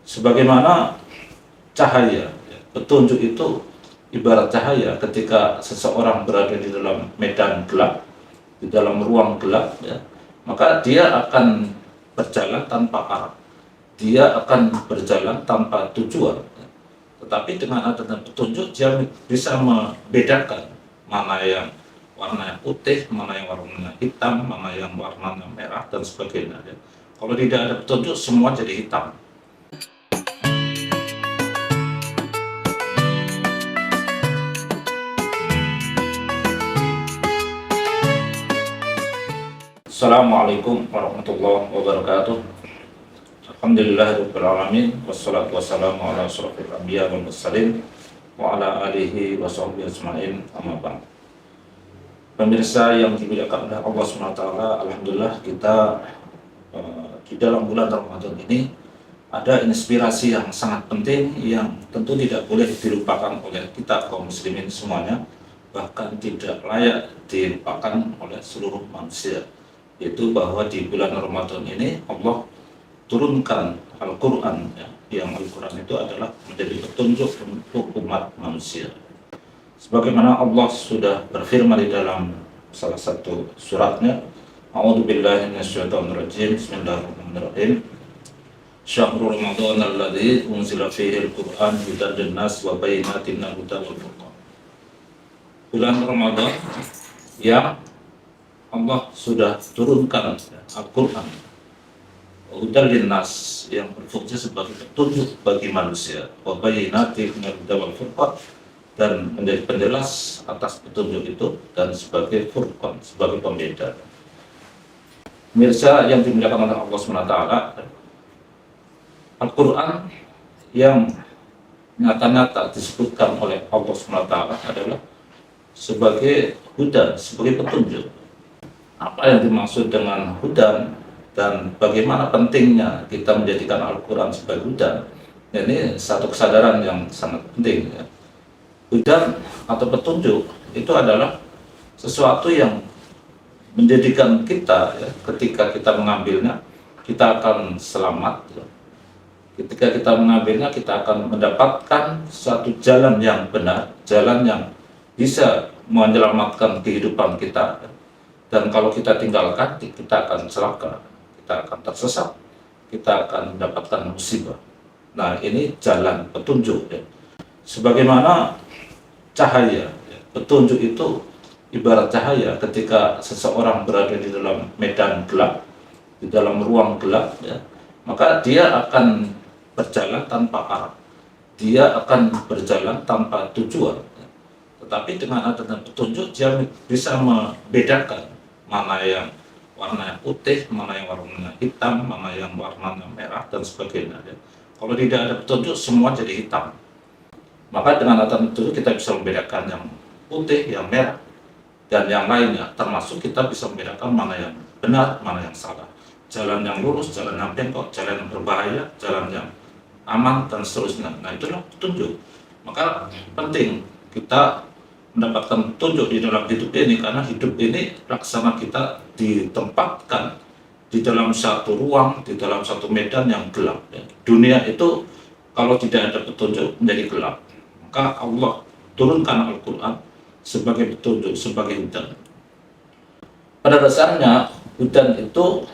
Sebagaimana cahaya, petunjuk itu ibarat cahaya ketika seseorang berada di dalam medan gelap, di dalam ruang gelap, maka dia akan berjalan tanpa arah, dia akan berjalan tanpa tujuan. Tetapi dengan adanya petunjuk, dia bisa membedakan mana yang warnanya putih, mana yang warnanya hitam, mana yang warnanya merah, dan sebagainya. Kalau tidak ada petunjuk, semua jadi hitam. Assalamualaikum warahmatullahi wabarakatuh. Alhamdulillahirabbil alamin, wassalatu wassalamu ala asyrofil anbiya wal mursalin wa ala alihi wa sahbihi ajmain, amma ba'd. Pemirsa yang dimuliakan oleh Allah SWT, alhamdulillah kita di dalam bulan Ramadan ini ada inspirasi yang sangat penting yang tentu tidak boleh dilupakan oleh kita kaum muslimin semuanya, bahkan tidak layak dilupakan oleh seluruh manusia, yaitu bahwa di bulan Ramadan ini Allah turunkan Al-Quran, yang Al-Quran itu adalah menjadi petunjuk untuk umat manusia. Sebagaimana Allah sudah berfirman di dalam salah satu suratnya, A'udzubillahi minasyaitonirrajim, Bismillahirrahmanirrahim. Syahrul Ramadan alladzi unzila fihi al-Qur'an hudan lin-nas wa bayyinatin minal huda wal furqan. Bulan Ramadan yang Allah sudah turunkan Al-Quran, hudan lin-nas, yang berfungsi sebagai petunjuk bagi manusia, wa bayyinatin minal huda wal furqan, dan menjadi penjelas atas petunjuk itu, dan sebagai furqan, sebagai pembeda. Pemirsa yang dimuliakan oleh Allah SWT, Al-Quran yang nyata-nyata disebutkan oleh Allah SWT adalah sebagai hudan, sebagai petunjuk. Apa yang dimaksud dengan hudan dan bagaimana pentingnya kita menjadikan Al-Quran sebagai hudan, ini satu kesadaran yang sangat penting. Hudan atau petunjuk itu adalah sesuatu yang menjadikan kita, ketika kita mengambilnya, kita akan selamat. Ketika kita mengambilnya, kita akan mendapatkan suatu jalan yang benar, jalan yang bisa menyelamatkan kehidupan kita. Dan kalau kita tinggalkan, kita akan celaka, kita akan tersesat, kita akan mendapatkan musibah. Nah, ini jalan petunjuk. Sebagaimana cahaya, petunjuk itu ibarat cahaya ketika seseorang berada di dalam medan gelap, di dalam ruang gelap, maka dia akan berjalan tanpa arah, dia akan berjalan tanpa tujuan. Tetapi dengan adanya petunjuk, dia bisa membedakan mana yang warnanya putih, mana yang warnanya hitam, mana yang warnanya merah, dan sebagainya. Kalau tidak ada petunjuk, semua jadi hitam. Maka dengan adanya petunjuk kita bisa membedakan yang putih, yang merah, dan yang lainnya. Termasuk kita bisa membedakan mana yang benar, mana yang salah. Jalan yang lurus, jalan yang bengkok, jalan yang berbahaya, jalan yang aman, dan seterusnya. Nah, itulah petunjuk. Maka penting kita mendapatkan petunjuk di dalam hidup ini, karena hidup ini laksana kita ditempatkan di dalam satu ruang, di dalam satu medan yang gelap. Dunia itu kalau tidak ada petunjuk menjadi gelap. Maka Allah turunkan Al-Quran sebagai petunjuk, sebagai hudan. Pada dasarnya hudan itu,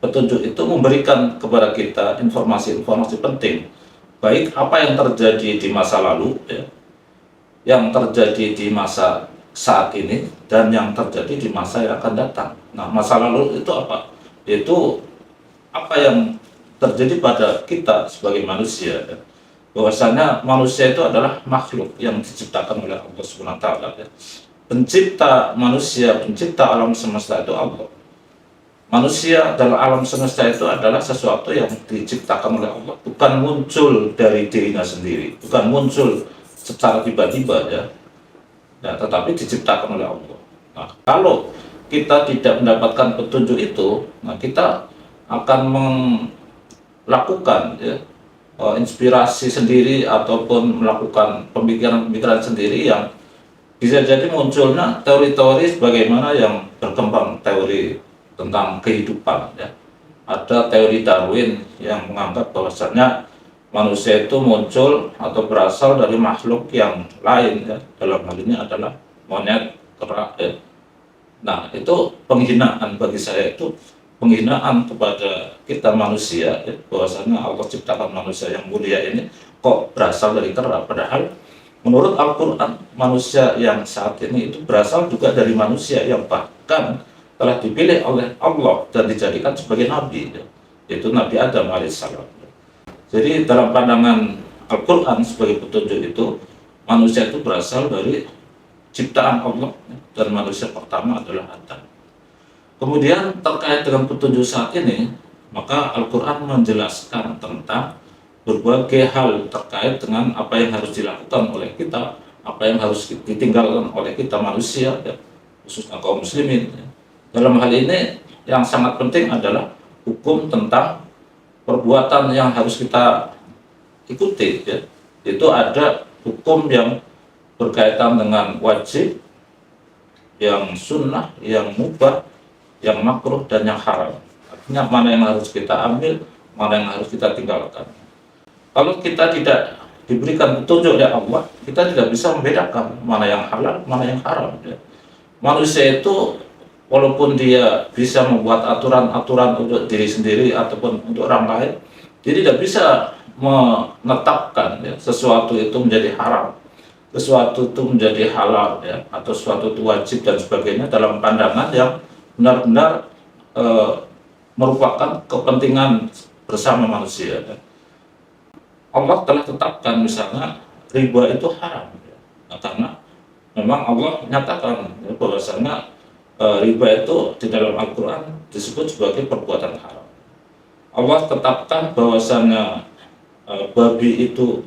petunjuk itu memberikan kepada kita informasi-informasi penting, baik apa yang terjadi di masa lalu, yang terjadi di masa saat ini, dan yang terjadi di masa yang akan datang. Nah, masa lalu itu apa? Itu apa yang terjadi pada kita sebagai manusia. Bahwasanya manusia itu adalah makhluk yang diciptakan oleh Allah SWT. Pencipta manusia, pencipta alam semesta itu Allah. Manusia dalam alam semesta itu adalah sesuatu yang diciptakan oleh Allah, bukan muncul dari dirinya sendiri, bukan muncul secara tiba-tiba, tetapi diciptakan oleh Allah. Nah, kalau kita tidak mendapatkan petunjuk itu, nah kita akan melakukan inspirasi sendiri ataupun melakukan pemikiran-pemikiran sendiri yang bisa jadi munculnya teori-teori sebagaimana yang berkembang teori tentang kehidupan. Ada teori Darwin yang menganggap bahwasannya manusia itu muncul atau berasal dari makhluk yang lain ya. Dalam hal ini adalah monyet, kera ya. Nah itu penghinaan bagi saya, itu penghinaan kepada kita manusia ya, bahwasanya Allah ciptakan manusia yang mulia ini kok berasal dari kera, padahal menurut Al-Quran manusia yang saat ini itu berasal juga dari manusia yang bahkan telah dipilih oleh Allah dan dijadikan sebagai nabi ya, yaitu Nabi Adam alaihissalam. Jadi dalam pandangan Al-Quran sebagai petunjuk itu, manusia itu berasal dari ciptaan Allah dan manusia pertama adalah Adam. Kemudian terkait dengan petunjuk saat ini, maka Al-Quran menjelaskan tentang berbagai hal terkait dengan apa yang harus dilakukan oleh kita, apa yang harus ditinggalkan oleh kita manusia, ya, khususnya kaum muslimin. Dalam hal ini yang sangat penting adalah hukum tentang perbuatan yang harus kita ikuti ya. Itu ada hukum yang berkaitan dengan wajib, yang sunnah, yang mubah, yang makruh, dan yang haram. Artinya mana yang harus kita ambil, mana yang harus kita tinggalkan. Kalau kita tidak diberikan petunjuk oleh Allah, kita tidak bisa membedakan mana yang halal, mana yang haram ya. Manusia itu walaupun dia bisa membuat aturan-aturan untuk diri sendiri ataupun untuk orang lain, dia tidak bisa menetapkan ya, sesuatu itu menjadi haram, sesuatu itu menjadi halal ya, atau sesuatu itu wajib dan sebagainya dalam pandangan yang benar-benar merupakan kepentingan bersama manusia ya. Allah telah tetapkan misalnya riba itu haram ya. Nah, karena memang Allah nyatakan ya, bahwasanya riba itu di dalam Al-Quran disebut sebagai perbuatan haram. Allah tetapkan bahwasannya babi itu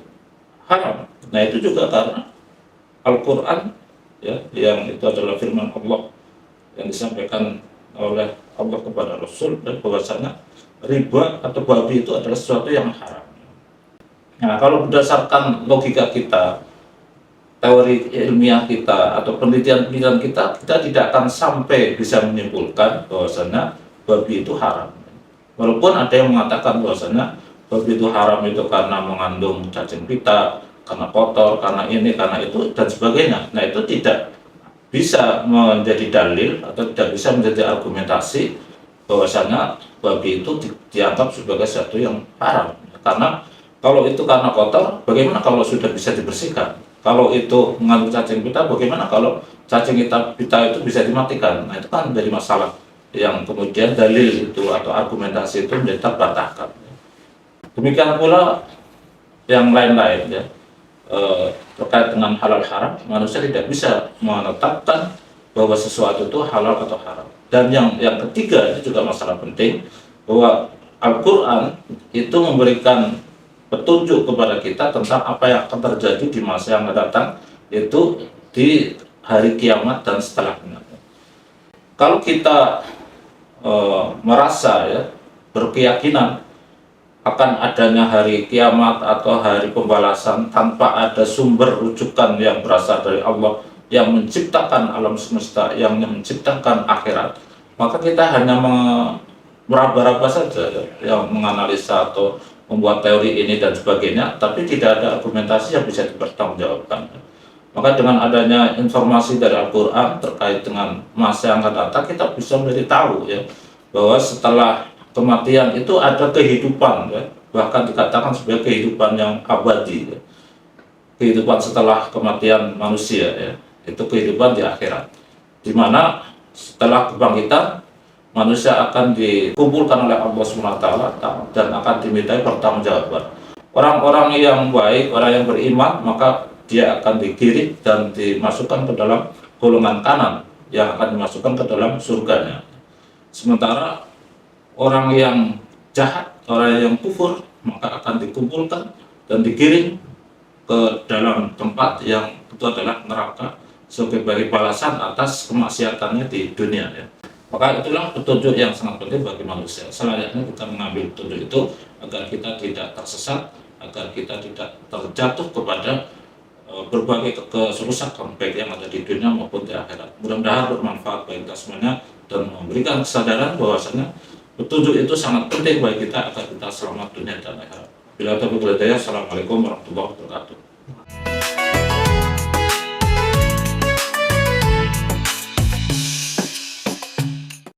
haram. Nah itu juga karena Al-Quran ya, yang itu adalah firman Allah yang disampaikan oleh Allah kepada Rasul, dan bahwasanya riba atau babi itu adalah sesuatu yang haram. Nah kalau berdasarkan logika kita, teori ilmiah kita atau penelitian-penelitian kita tidak akan sampai bisa menyimpulkan bahwasanya babi itu haram. Walaupun ada yang mengatakan bahwasanya babi itu haram itu karena mengandung cacing pita, karena kotor, karena ini, karena itu, dan sebagainya. Nah itu tidak bisa menjadi dalil atau tidak bisa menjadi argumentasi bahwasanya babi itu dianggap sebagai sesuatu yang haram. Karena kalau itu karena kotor, bagaimana kalau sudah bisa dibersihkan? Kalau itu mengandung cacing pita, bagaimana kalau cacing pita itu bisa dimatikan? Nah itu kan menjadi masalah yang kemudian dalil itu atau argumentasi itu menjadi terbantahkan. Demikian pula yang lain-lain ya, terkait dengan halal haram, manusia tidak bisa menetapkan bahwa sesuatu itu halal atau haram. Dan yang ketiga, itu juga masalah penting, bahwa Al-Quran itu memberikan petunjuk kepada kita tentang apa yang akan terjadi di masa yang akan datang, yaitu di hari kiamat dan setelahnya. Kalau kita merasa ya, berkeyakinan akan adanya hari kiamat atau hari pembalasan tanpa ada sumber rujukan yang berasal dari Allah yang menciptakan alam semesta, yang menciptakan akhirat, maka kita hanya meraba-raba saja ya, yang menganalisa atau membuat teori ini dan sebagainya, tapi tidak ada argumentasi yang bisa dipertanggungjawabkan. Maka dengan adanya informasi dari Al-Quran terkait dengan masa yang akan datang, kita bisa menjadi tahu ya, bahwa setelah kematian itu ada kehidupan ya, bahkan dikatakan sebagai kehidupan yang abadi ya. Kehidupan setelah kematian manusia ya, itu kehidupan di akhirat, di mana setelah kebangkitan manusia akan dikumpulkan oleh Allah SWT dan akan dimintai pertanggungjawaban. Orang-orang yang baik, orang yang beriman, maka dia akan digiring dan dimasukkan ke dalam golongan kanan yang akan dimasukkan ke dalam surganya. Sementara orang yang jahat, orang yang kufur, maka akan dikumpulkan dan digiring ke dalam tempat yang itu adalah neraka sebagai balasan atas kemaksiatannya di dunia ya. Maka itulah petunjuk yang sangat penting bagi manusia. Selayaknya kita mengambil petunjuk itu agar kita tidak tersesat, agar kita tidak terjatuh kepada berbagai keserusakan baik yang ada di dunia maupun di akhirat. Mudah-mudahan bermanfaat bagi kita semuanya dan memberikan kesadaran bahwasanya petunjuk itu sangat penting bagi kita agar kita selamat dunia dan akhirat. Bila taufiq wal hidayah. Assalamualaikum warahmatullahi wabarakatuh.